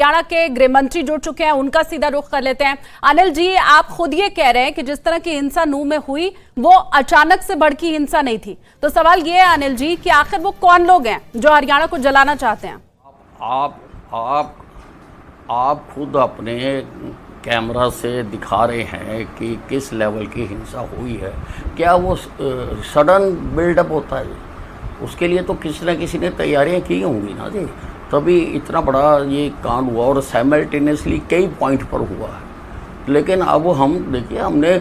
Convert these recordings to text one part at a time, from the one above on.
हरियाणा के गृह मंत्री जुड़ चुके हैं, उनका सीधा रुख कर लेते हैं। अनिल जी, आप खुद ये कह रहे हैं कि जिस तरह की हिंसा नूंह में हुई वो अचानक से भड़की हिंसा नहीं थी, तो सवाल ये है अनिल जी कि आखिर वो कौन लोग हैं जो हरियाणा को जलाना चाहते हैं? आप खुद अपने कैमरा से दिखा रहे हैं कि किस लेवल की हिंसा हुई है। क्या वो सडन बिल्डअप होता है? उसके लिए तो किसी न किसी ने तैयारियां की होंगी ना जी, तभी इतना बड़ा ये कांड हुआ और साइमल्टेनियसली कई पॉइंट पर हुआ है। लेकिन अब हम देखिए, हमने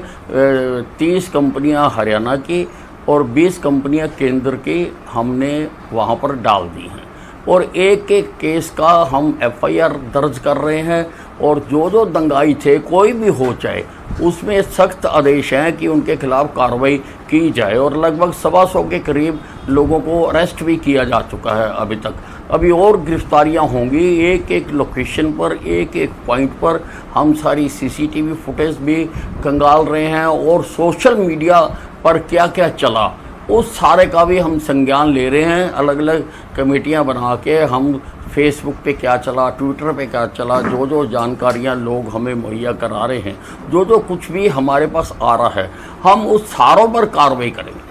30 कंपनियां हरियाणा की और 20 कंपनियां केंद्र की हमने वहाँ पर डाल दी हैं और एक एक केस का हम FIR दर्ज कर रहे हैं और जो जो दंगाई थे कोई भी हो चाहे उसमें सख्त आदेश हैं कि उनके खिलाफ कार्रवाई की जाए और लगभग 125 के करीब लोगों को अरेस्ट भी किया जा चुका है अभी तक। अभी और गिरफ्तारियां होंगी, एक एक लोकेशन पर, एक एक पॉइंट पर हम सारी CCTV फुटेज भी खंगाल रहे हैं और सोशल मीडिया पर क्या क्या चला उस सारे का भी हम संज्ञान ले रहे हैं। अलग अलग कमेटियां बना के हम फेसबुक पे क्या चला, ट्विटर पे क्या चला, जो जो जानकारियां लोग हमें मुहैया करा रहे हैं, जो जो कुछ भी हमारे पास आ रहा है, हम उस सारों पर कार्रवाई करेंगे।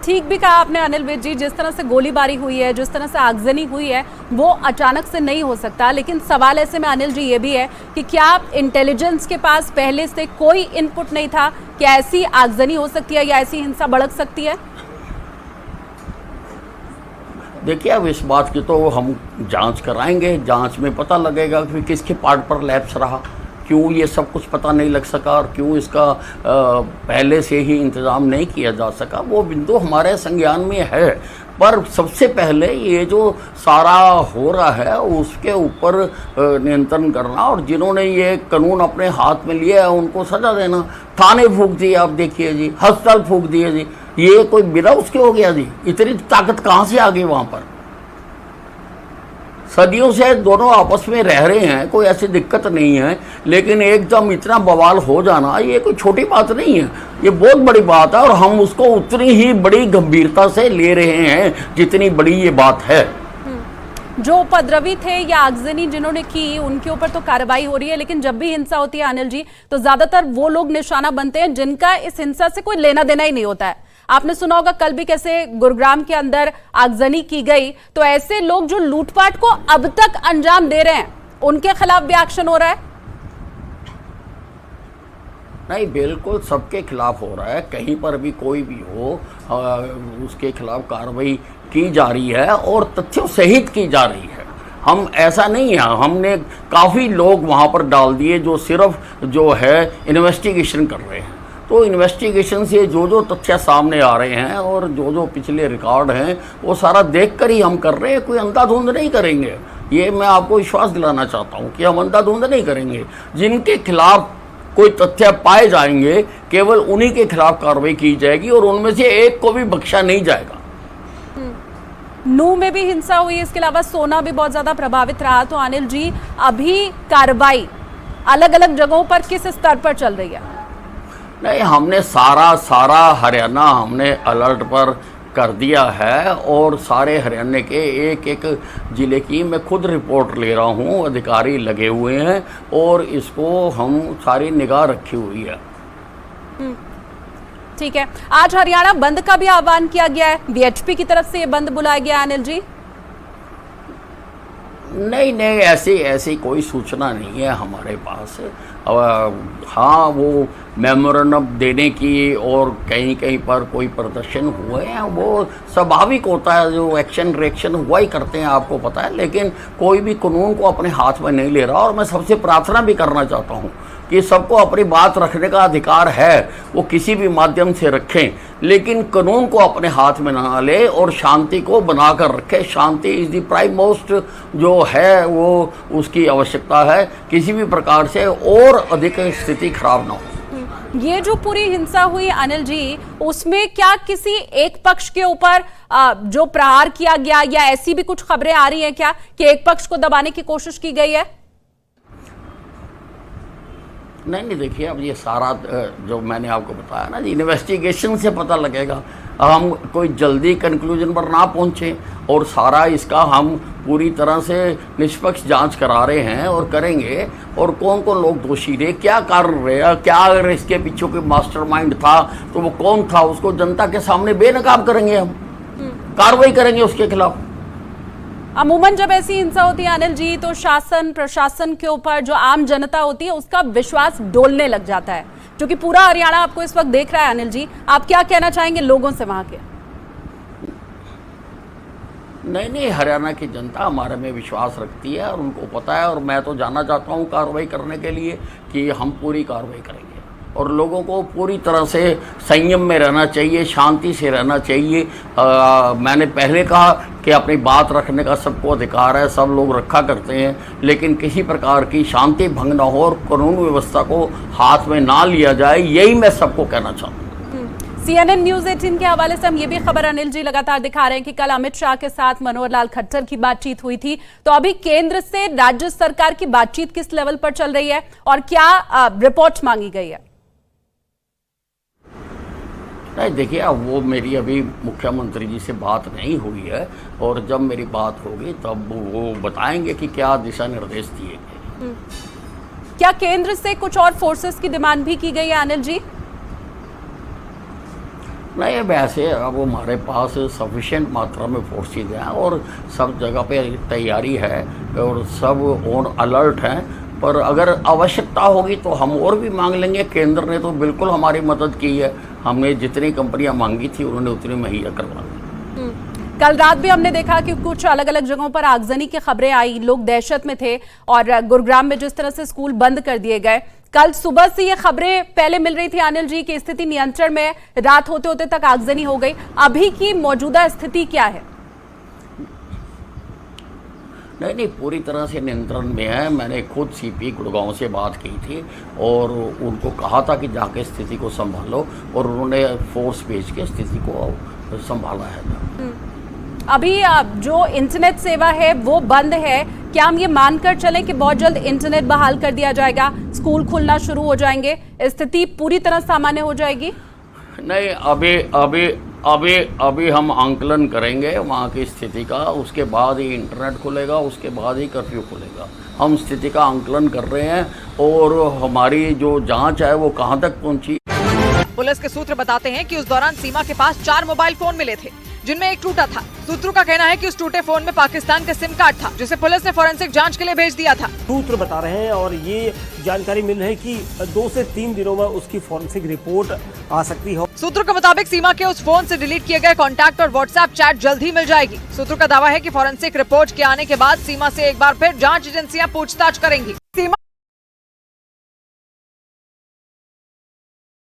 ठीक भी कहा आपने अनिल विज जी, जिस तरह से गोलीबारी हुई है, जिस तरह से आगजनी हुई है, वो अचानक से नहीं हो सकता। लेकिन सवाल ऐसे में अनिल जी ये भी है कि क्या इंटेलिजेंस के पास पहले से कोई इनपुट नहीं था कि ऐसी आगजनी हो सकती है या ऐसी हिंसा भड़क सकती है? देखिए, अब इस बात की तो हम जांच कराएंगे, जांच में पता लगेगा कि किसके पार्ट पर लैप्स रहा, क्यों ये सब कुछ पता नहीं लग सका और क्यों इसका पहले से ही इंतज़ाम नहीं किया जा सका। वो बिंदु हमारे संज्ञान में है, पर सबसे पहले ये जो सारा हो रहा है उसके ऊपर नियंत्रण करना और जिन्होंने ये कानून अपने हाथ में लिया है उनको सजा देना। थाने फूंक दिए, आप देखिए जी, अस्पताल फूंक दिए जी, ये कोई बिना उसके हो गया जी? इतनी ताकत कहाँ से आ गई वहाँ पर? सदियों से दोनों आपस में रह रहे हैं, कोई ऐसी दिक्कत नहीं है, लेकिन एकदम इतना बवाल हो जाना ये कोई छोटी बात नहीं है, ये बहुत बड़ी बात है और हम उसको उतनी ही बड़ी गंभीरता से ले रहे हैं जितनी बड़ी ये बात है। जो उपद्रवी थे या आगजनी जिन्होंने की उनके ऊपर तो कार्रवाई हो रही है, लेकिन जब भी हिंसा होती है अनिल जी तो ज्यादातर वो लोग निशाना बनते हैं जिनका इस हिंसा से कोई लेना देना ही नहीं होता है। आपने सुना होगा कल भी कैसे गुरुग्राम के अंदर आगजनी की गई, तो ऐसे लोग जो लूटपाट को अब तक अंजाम दे रहे हैं उनके खिलाफ भी एक्शन हो रहा है? नहीं, बिल्कुल सबके खिलाफ हो रहा है, कहीं पर भी कोई भी हो उसके खिलाफ कार्रवाई की जा रही है और तथ्यों सहित की जा रही है। हम ऐसा नहीं है, हमने काफ़ी लोग वहाँ पर डाल दिए जो सिर्फ जो है इन्वेस्टिगेशन कर रहे हैं। तो इन्वेस्टिगेशन से जो जो तथ्य सामने आ रहे हैं और जो जो पिछले रिकॉर्ड हैं वो सारा देखकर ही हम कर रहे हैं, कोई अंधाधुंध नहीं करेंगे। ये मैं आपको विश्वास दिलाना चाहता हूँ कि हम अंधाधुंध नहीं करेंगे। जिनके खिलाफ कोई तथ्य पाए जाएंगे केवल उन्हीं के खिलाफ कार्रवाई की जाएगी और उनमें से एक को भी बख्शा नहीं जाएगा। नूंह में भी हिंसा हुई, इसके अलावा सोना भी बहुत ज्यादा प्रभावित रहा, तो अनिल जी अभी कार्रवाई अलग अलग जगहों पर किस स्तर पर चल रही है? नहीं, हमने सारा हरियाणा हमने अलर्ट पर कर दिया है और सारे हरियाणा के एक एक ज़िले की मैं खुद रिपोर्ट ले रहा हूँ, अधिकारी लगे हुए हैं और इसको हम सारी निगाह रखी हुई है। ठीक है, आज हरियाणा बंद का भी आह्वान किया गया है, BHP की तरफ से ये बंद बुलाया गया है अनिल जी? नहीं, ऐसी कोई सूचना नहीं है हमारे पास। हाँ, वो मेमोरेंडम देने की और कहीं कहीं पर कोई प्रदर्शन हुए हैं, वो स्वाभाविक होता है, जो एक्शन रिएक्शन हुआ ही करते हैं, आपको पता है। लेकिन कोई भी कानून को अपने हाथ में नहीं ले रहा और मैं सबसे प्रार्थना भी करना चाहता हूँ कि सबको अपनी बात रखने का अधिकार है, वो किसी भी माध्यम से रखें, लेकिन कानून को अपने हाथ में ना ले और शांति को बनाकर रखें। शांति इज़ द प्राइम मोस्ट जो है वो उसकी आवश्यकता है, किसी भी प्रकार से और अधिक स्थिति खराब ना हो। ये जो पूरी हिंसा हुई अनिल जी, उसमें क्या किसी एक पक्ष के ऊपर जो प्रहार किया गया या ऐसी भी कुछ खबरें आ रही हैं क्या कि एक पक्ष को दबाने की कोशिश की गई है? नहीं देखिए, अब ये सारा जो मैंने आपको बताया ना, इन्वेस्टिगेशन से पता लगेगा। हम कोई जल्दी कंक्लूजन पर ना पहुँचें, और सारा इसका हम पूरी तरह से निष्पक्ष जांच करा रहे हैं और करेंगे। और कौन कौन लोग दोषी रहे, क्या कारण रहे, क्या अगर इसके पीछे कोई मास्टरमाइंड था तो वो कौन था, उसको जनता के सामने बेनकाब करेंगे, हम कार्रवाई करेंगे उसके खिलाफ। अमूमन जब ऐसी हिंसा होती है अनिल जी, तो शासन प्रशासन के ऊपर जो आम जनता होती है उसका विश्वास डोलने लग जाता है, क्योंकि पूरा हरियाणा आपको इस वक्त देख रहा है। अनिल जी, आप क्या कहना चाहेंगे लोगों से वहां के? नहीं, हरियाणा की जनता हमारे में विश्वास रखती है और उनको पता है, और मैं तो जानना चाहता हूँ कार्रवाई करने के लिए कि हम पूरी कार्रवाई करेंगे। और लोगों को पूरी तरह से संयम में रहना चाहिए, शांति से रहना चाहिए। मैंने पहले कहा कि अपनी बात रखने का सबको अधिकार है, सब लोग रखा करते हैं, लेकिन किसी प्रकार की शांति भंग न हो और कानून व्यवस्था को हाथ में ना लिया जाए, यही मैं सबको कहना चाहता हूँ। CNN न्यूज 18 के हवाले से हम ये भी खबर अनिल जी लगातार दिखा रहे हैं कि कल अमित शाह के साथ मनोहर लाल खट्टर की बातचीत हुई थी। तो अभी केंद्र से राज्य सरकार की बातचीत किस लेवल पर चल रही है और क्या रिपोर्ट मांगी गई है? नहीं देखिए, अब वो मेरी अभी मुख्यमंत्री जी से बात नहीं हुई है, और जब मेरी बात होगी तब वो बताएंगे कि क्या दिशा निर्देश दिए गए। क्या केंद्र से कुछ और फोर्सेस की डिमांड भी की गई है अनिल जी? नहीं, वैसे अब हमारे पास सफिशिएंट मात्रा में फोर्सेज हैं और सब जगह पे तैयारी है और सब ऑन अलर्ट हैं, पर अगर आवश्यकता होगी तो हम और भी मांग लेंगे। केंद्र ने तो बिल्कुल हमारी मदद की है, हमने जितनी कंपनियां मांगी थी उन्होंने उतनी मुहैया करवा दी। कल रात भी हमने देखा कि कुछ अलग अलग जगहों पर आगजनी की खबरें आई, लोग दहशत में थे, और गुरुग्राम में जिस तरह से स्कूल बंद कर दिए गए। कल सुबह से ये खबरें पहले मिल रही थी अनिल जी की स्थिति नियंत्रण में, रात होते होते तक आगजनी हो गई। अभी की मौजूदा स्थिति क्या है? नहीं, पूरी तरह से नियंत्रण में है। मैंने खुद CP गुड़गांव से बात की थी और उनको कहा था कि जाके स्थिति को संभालो, और उन्होंने फोर्स भेज के स्थिति को संभाला है। अभी जो इंटरनेट सेवा है वो बंद है, क्या हम ये मानकर चलें कि बहुत जल्द इंटरनेट बहाल कर दिया जाएगा, स्कूल खुलना शुरू हो जाएंगे, स्थिति पूरी तरह सामान्य हो जाएगी? नहीं, अभी हम आंकलन करेंगे वहाँ की स्थिति का, उसके बाद ही इंटरनेट खुलेगा, उसके बाद ही कर्फ्यू खुलेगा। हम स्थिति का आंकलन कर रहे हैं और हमारी जो जांच है वो कहाँ तक पहुँची। पुलिस के सूत्र बताते हैं कि उस दौरान सीमा के पास 4 मोबाइल फोन मिले थे, जिनमें एक टूटा था। सूत्रों का कहना है कि उस टूटे फोन में पाकिस्तान का सिम कार्ड था, जिसे पुलिस ने फोरेंसिक जांच के लिए भेज दिया था। सूत्र बता रहे हैं और ये जानकारी मिल रही है कि 2 से 3 दिनों में उसकी फोरेंसिक रिपोर्ट आ सकती है। सूत्रों के मुताबिक सीमा के उस फोन से डिलीट किए गए कॉन्टैक्ट और व्हाट्सएप चैट जल्द ही मिल जाएगी। सूत्रों का दावा है कि फोरेंसिक रिपोर्ट के आने के बाद सीमा से एक बार फिर जांच एजेंसियां पूछताछ करेंगी।